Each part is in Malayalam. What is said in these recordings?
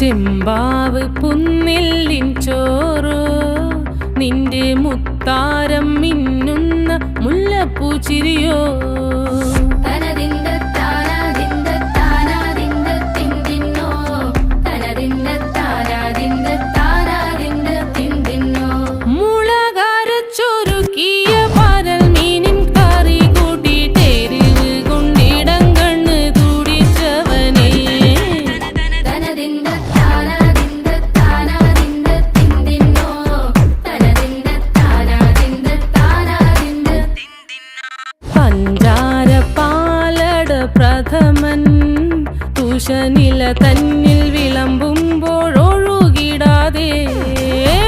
ചെമ്പാവ് പുന്നെല്ലിൻ ചോറോ നിന്റെ മുത്താരം മിന്നുന്ന മുല്ലപ്പൂച്ചിരിയോ പ്രഥമൻ തുഷനില തന്നിൽ വിളമ്പുമ്പോഴൊഴുകിടാതെ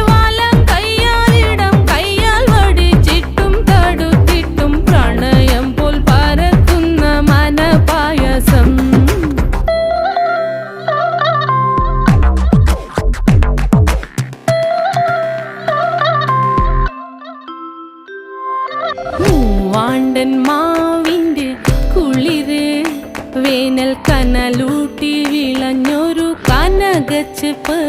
വലം കയ്യാലിടം കയ്യാൽ വടിച്ചിട്ടും തടുത്തിട്ടും പ്രണയം പോൽ പരക്കുന്ന മനപായസം മൂവാണ്ടൻ മാവിൻ്റെ കുളിര് വേനൽ കനലൂട്ടി വിളഞ്ഞൊരു കനകച്ചെപ്പ്